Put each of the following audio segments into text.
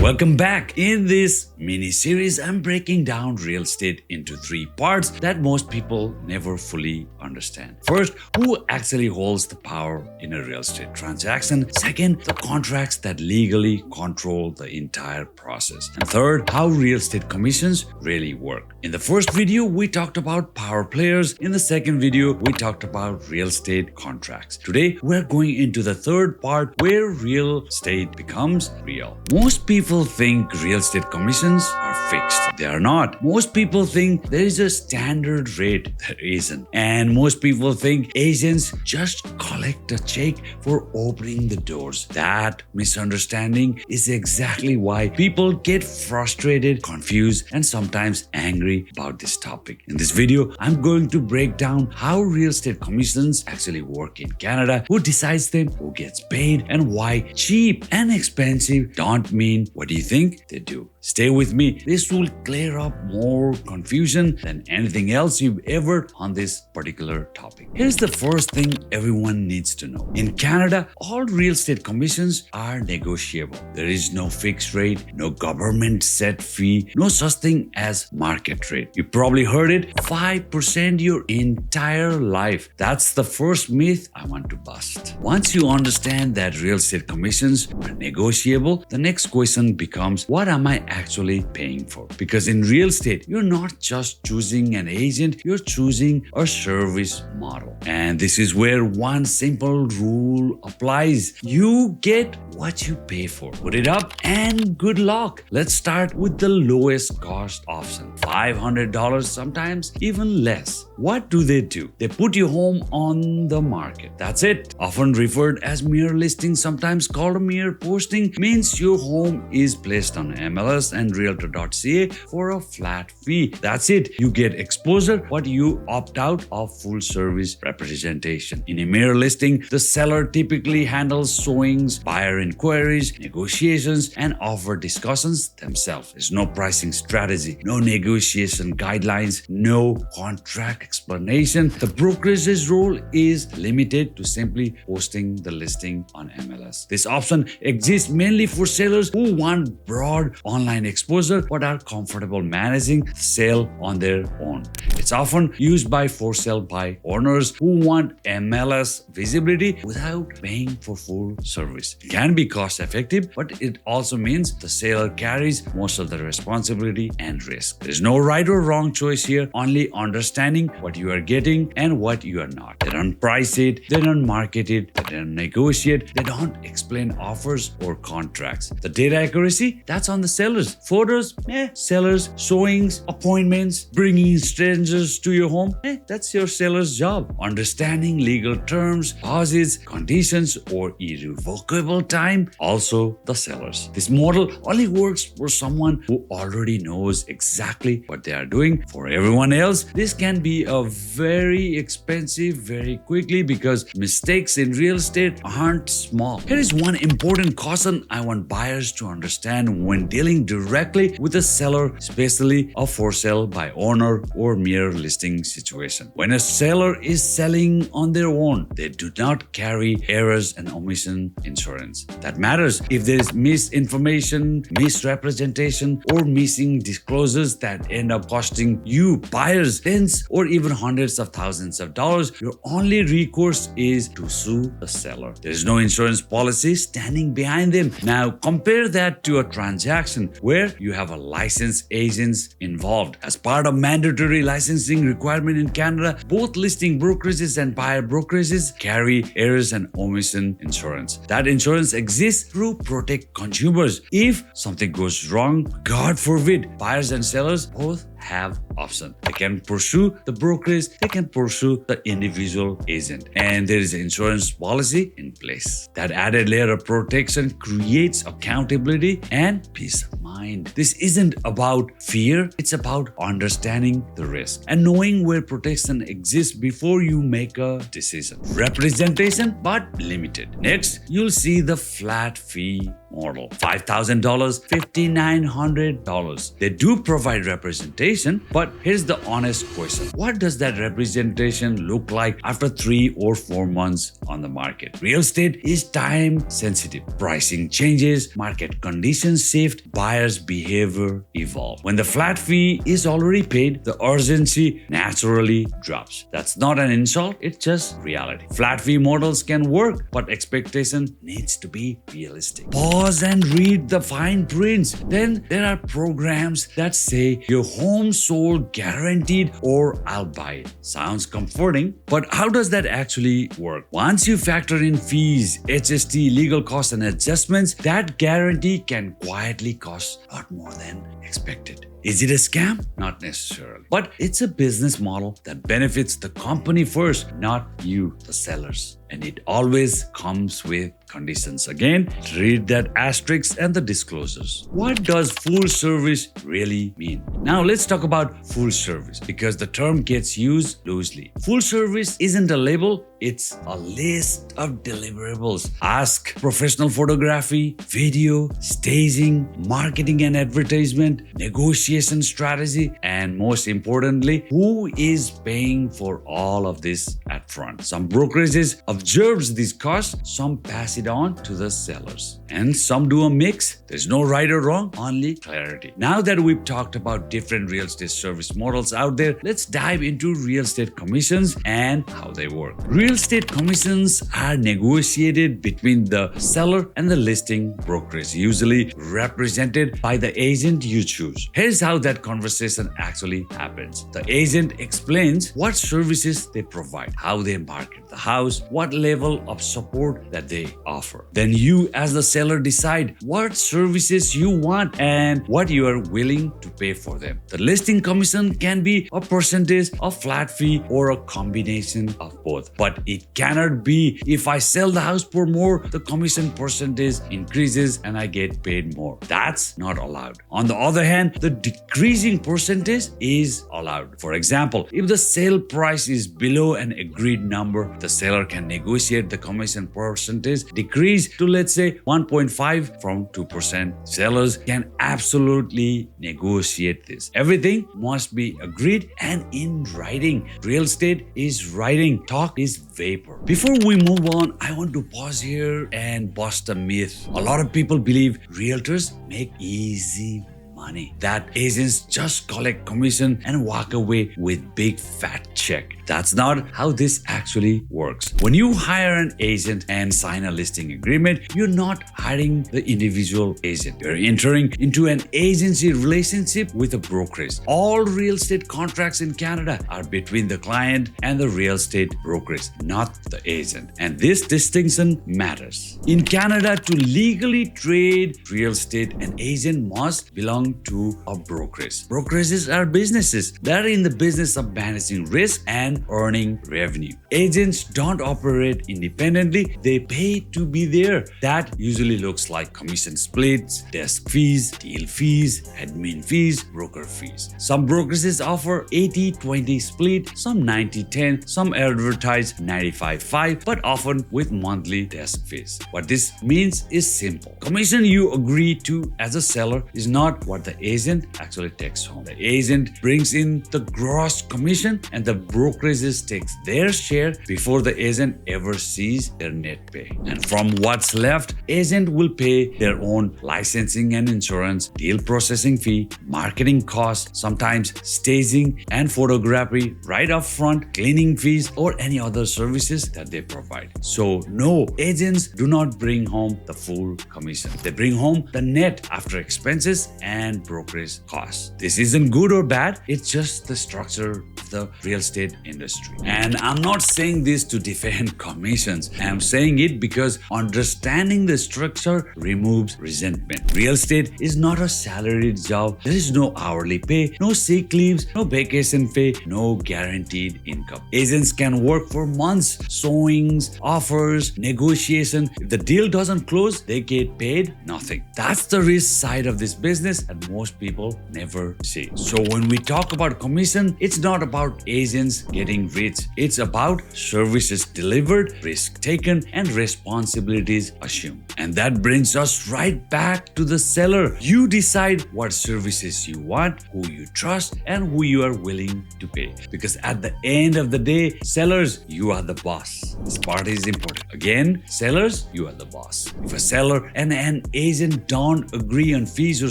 Welcome back. In this mini series, I'm breaking down real estate into 3 parts that most people never fully understand. First, who actually holds the power in a real estate transaction. Second, the contracts that legally control the entire process. And third, how real estate commissions really work. In the first video, we talked about power players. In the second video, we talked about real estate contracts. Today, we're going into the third part where real estate becomes real. Most people think real estate commissions are fixed. They are not. Most people think there is a standard rate. There isn't. And most people think agents just collect a check for opening the doors. That misunderstanding is exactly why people get frustrated, confused, and sometimes angry about this topic. In this video, I'm going to break down how real estate commissions actually work in Canada, who decides them, who gets paid, and why cheap and expensive don't mean what do you think they do. Stay with me. This will clear up more confusion than anything else you've ever on this particular topic. Here's the first thing everyone needs to know. In Canada, all real estate commissions are negotiable. There is no fixed rate, no government set fee, no such thing as market rate. You probably heard it, 5% your entire life. That's the first myth I want to bust. Once you understand that real estate commissions are negotiable, the next question becomes, what am I actually paying for? Because in real estate, you're not just choosing an agent, you're choosing a service model. And this is where one simple rule applies. You get what you pay for. Put it up and good luck. Let's start with the lowest cost option. $500, sometimes even less. What do? They put your home on the market. That's it. Often referred as mere listing, sometimes called a mere posting, means your home is placed on MLS and Realtor.ca for a flat fee. That's it. You get exposure, but you opt out of full service representation. In a mere listing, the seller typically handles showings, buyer inquiries, negotiations, and offer discussions themselves. There's no pricing strategy, no negotiation guidelines, no contract explanation. The brokerage's role is limited to simply posting the listing on MLS. This option exists mainly for sellers who want broad online exposure but are comfortable managing the sale on their own. It's often used by for sale by owners who want MLS visibility without paying for full service. It can be cost effective, but it also means the seller carries most of the responsibility and risk. There's no right or wrong choice here, only understanding what you are getting and what you are not. They don't price it, they don't market it, they don't negotiate, they don't explain offers or contracts. The data accuracy, that's on the sellers. Photos, sellers, showings, appointments, bringing strangers to your home, that's your seller's job. Understanding legal terms, clauses, conditions, or irrevocable time, also the sellers. This model only works for someone who already knows exactly what they are doing. For everyone else, this can be a very expensive very quickly because mistakes in real estate aren't small. Here is one important caution I want buyers to understand when dealing directly with a seller, especially a for sale by owner or mere listing situation. When a seller is selling on their own, they do not carry errors and omission insurance. That matters if there is misinformation, misrepresentation, or missing disclosures that end up costing you buyers tens or even hundreds of thousands of dollars. Your only recourse is to sue the seller. There is no insurance policy standing behind them. Now compare that to a transaction where you have a licensed agents involved. As part of mandatory licensing requirement in Canada, both listing brokerages and buyer brokerages carry errors and omission insurance. That insurance exists to protect consumers. If something goes wrong, God forbid, buyers and sellers both have options. They can pursue the brokerage, they can pursue the individual agent, and there is an insurance policy in place. That added layer of protection creates accountability and peace of mind. mind. This isn't about fear, it's about understanding the risk and knowing where protection exists before you make a decision. Representation, but limited. Next, you'll see the flat fee model. $5,000, $5,900. They do provide representation, but here's the honest question. What does that representation look like after 3 or 4 months on the market? Real estate is time sensitive. Pricing changes, market conditions shift, buyers' behavior evolve. When the flat fee is already paid, the urgency naturally drops. That's not an insult, it's just reality. Flat fee models can work, but expectation needs to be realistic. Pause and read the fine prints. Then there are programs that say your home sold guaranteed or I'll buy it. Sounds comforting, but how does that actually work? Once you factor in fees, HST, legal costs and adjustments, that guarantee can quietly cost a lot more than expected. Is it a scam? Not necessarily. But it's a business model that benefits the company first, not you, the sellers. And it always comes with conditions. Again, read that asterisk and the disclosures. What does full service really mean? Now let's talk about full service because the term gets used loosely. Full service isn't a label, it's a list of deliverables. Ask professional photography, video, staging, marketing and advertisement, negotiation strategy, and most importantly, who is paying for all of this at front? Some brokerages observes these costs, some pass it on to the sellers, and some do a mix. There's no right or wrong, only clarity. Now that we've talked about different real estate service models out there, let's dive into real estate commissions and how they work. Real estate commissions are negotiated between the seller and the listing brokerage, usually represented by the agent you choose. Here's how that conversation actually happens. The agent explains what services they provide, how they market the house, what level of support that they offer. Then you as the seller decide what services you want and what you are willing to pay for them. The listing commission can be a percentage, a flat fee, or a combination of both. But it cannot be if I sell the house for more, the commission percentage increases and I get paid more. That's not allowed. On the other hand, the decreasing percentage is allowed. For example, if the sale price is below an agreed number, the seller can negotiate the commission percentage decrease to, let's say, 1.5 from 2%. Sellers can absolutely negotiate this. Everything must be agreed and in writing. Real estate is writing. Talk is vapor. Before we move on, I want to pause here and bust a myth. A lot of people believe realtors make easy money, that agents just collect commission and walk away with big fat check. That's not how this actually works. When you hire an agent and sign a listing agreement, you're not hiring the individual agent. You're entering into an agency relationship with a brokerage. All real estate contracts in Canada are between the client and the real estate brokerage, not the agent. And this distinction matters. In Canada, to legally trade real estate, an agent must belong to a brokerage. Brokerages are businesses that are in the business of managing risk and earning revenue. Agents don't operate independently, they pay to be there. That usually looks like commission splits, desk fees, deal fees, admin fees, broker fees. Some brokerages offer 80-20 split, some 90-10, some advertise 95-5, but often with monthly desk fees. What this means is simple. Commission you agree to as a seller is not what the agent actually takes home. The agent brings in the gross commission and the brokerages takes their share before the agent ever sees their net pay. And from what's left, agent will pay their own licensing and insurance, deal processing fee, marketing costs, sometimes staging and photography right up front, cleaning fees, or any other services that they provide. So no, agents do not bring home the full commission. They bring home the net after expenses and and brokerage costs. This isn't good or bad, it's just the structure of the real estate industry. And I'm not saying this to defend commissions. I'm saying it because understanding the structure removes resentment. Real estate is not a salaried job. There is no hourly pay, no sick leaves, no vacation pay, no guaranteed income. Agents can work for months, showings, offers, negotiation. If the deal doesn't close, they get paid nothing. That's the risk side of this business that most people never see. So when we talk about commission, it's not about agents getting rich. It's about services delivered, risk taken, and responsibilities assumed. And that brings us right back to the seller. You decide what services you want, who you trust, and who you are willing to pay. Because at the end of the day, sellers, you are the boss. This part is important. Again, sellers, you are the boss. If a seller and an agent don't agree on fees or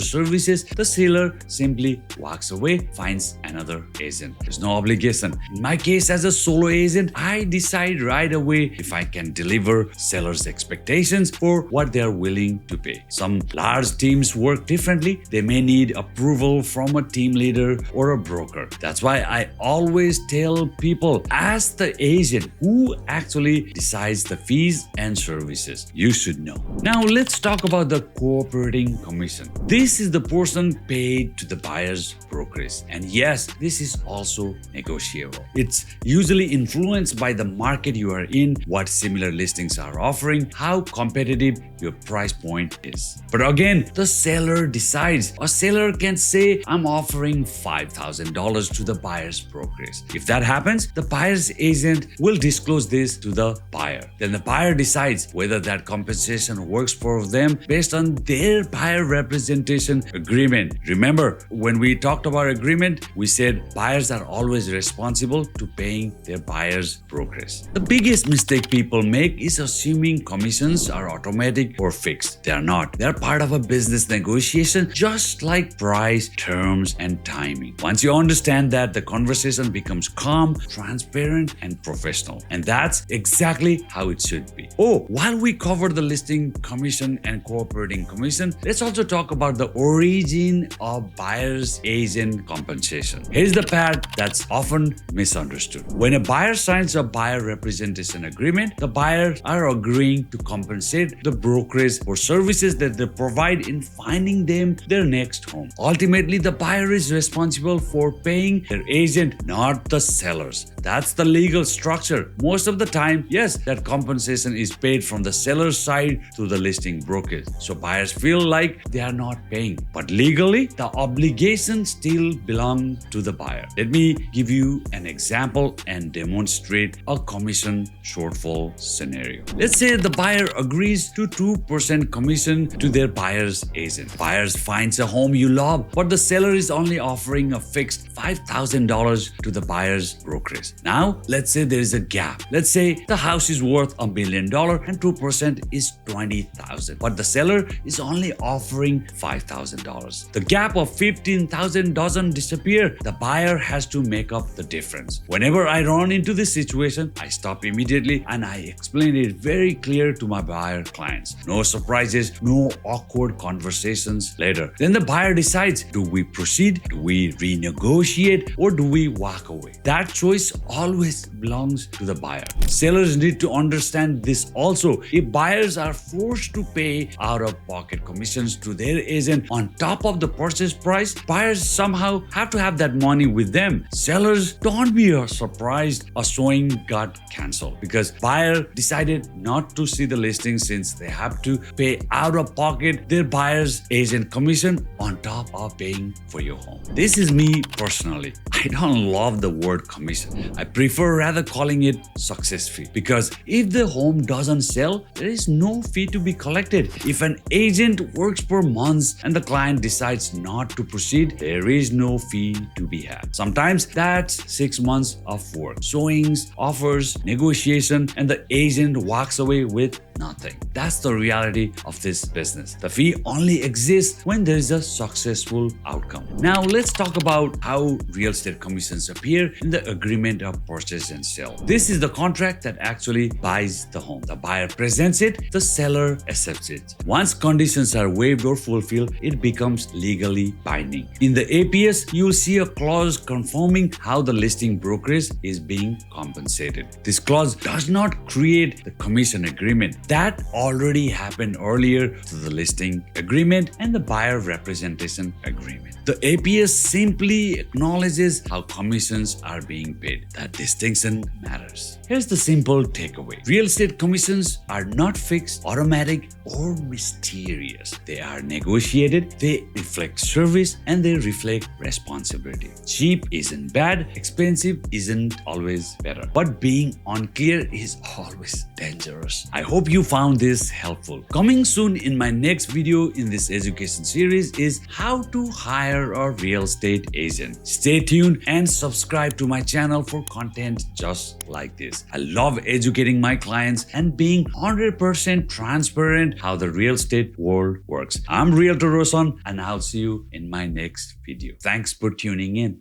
services, the seller simply walks away, finds another agent. There's no obligation. In my case, as a solo agent, I decide right away if I can deliver sellers' expectations for what they're willing to pay. Some large teams work differently. They may need approval from a team leader or a broker. That's why I always tell people, ask the agent who actually decides the fees and services. You should know. Now let's talk about the cooperating commission. This is the portion paid to the buyer's brokerage. And yes, this is also negotiable. It's usually influenced by the market you are in, what similar listings are offering, how competitive your price point is. But again, the seller decides. A seller can say, I'm offering $5,000 to the buyer's brokerage. If that happens, the buyer's agent will disclose this to the buyer. Then the buyer decides whether that compensation works for them based on their buyer representation agreement. Remember, when we talked about agreement, we said buyers are always responsible to paying their buyer's brokerage. The biggest mistake people make is assuming commissions are automatic or fixed. They are not. They are part of a business negotiation, just like price, terms, and timing. Once you understand that, the conversation becomes calm, transparent, and professional. And that's exactly how it should be. Oh, while we cover the listing commission and cooperating commission, let's also talk about the origin of buyer's agent compensation. Here's the part that's often misunderstood. When a buyer signs a buyer representation agreement, the buyers are agreeing to compensate the brokerage for services that they provide in finding them their next home. Ultimately, the buyer is responsible for paying their agent, not the sellers. That's the legal structure. Most of the time, yes, that compensation is paid from the seller's side to the listing brokerage. So buyers feel like they are not paying. But legally, the obligation still belongs to the buyer. Let me give you an example and demonstrate a commission shortfall scenario. Let's say the buyer agrees to 2% commission to their buyer's agent. Buyers finds a home you love, but the seller is only offering a fixed $5,000 to the buyer's brokerage. Now, let's say there is a gap. Let's say the house is worth $1 million and 2% is $20,000, but the seller is only offering $5,000. The gap of $15,000 doesn't disappear. The buyer has to make up the difference. Whenever I run into this situation, I stop immediately and I explain it very clear to my buyer clients. No surprises, no awkward conversations later. Then the buyer decides, do we proceed, do we renegotiate, or do we walk away? That choice always belongs to the buyer. Sellers need to understand this also. If buyers are forced to pay out-of-pocket commissions to their agent on top of the purchase price, buyers somehow have to have that money with them. Sellers, don't be surprised a showing got cancelled because buyer decided not to see the listing since they have to pay out-of-pocket their buyer's agent commission on top of paying for your home. This is me personally. I don't love the word commission. I prefer rather calling it success fee because if the home doesn't sell, there is no fee to be collected. If an agent works for months and the client decides not to proceed, there is no fee to be had. Sometimes that's 6 months of work, showings, offers, negotiation, and the agent walks away with nothing. That's the reality of this business. The fee only exists when there is a successful outcome. Now let's talk about how real estate commissions appear in the agreement of purchase and sale. This is the contract that actually buys the home. The buyer presents it, the seller accepts it. Once conditions are waived or fulfilled, it becomes legally binding. In the APS, you'll see a clause confirming how the listing brokerage is being compensated. This clause does not create the commission agreement. That already happened earlier to the listing agreement and the buyer representation agreement. The APS simply acknowledges how commissions are being paid. That distinction matters. Here's the simple takeaway. Real estate commissions are not fixed, automatic, or mysterious. They are negotiated, they reflect service, and they reflect responsibility. Cheap isn't bad, expensive isn't always better. But being unclear is always dangerous. I hope you found this helpful. Coming soon in my next video in this education series is how to hire a real estate agent. Stay tuned and subscribe to my channel for content just like this. I love educating my clients and being 100% transparent how the real estate world works. I'm Realtor Roshan and I'll see you in my next video. Thanks for tuning in.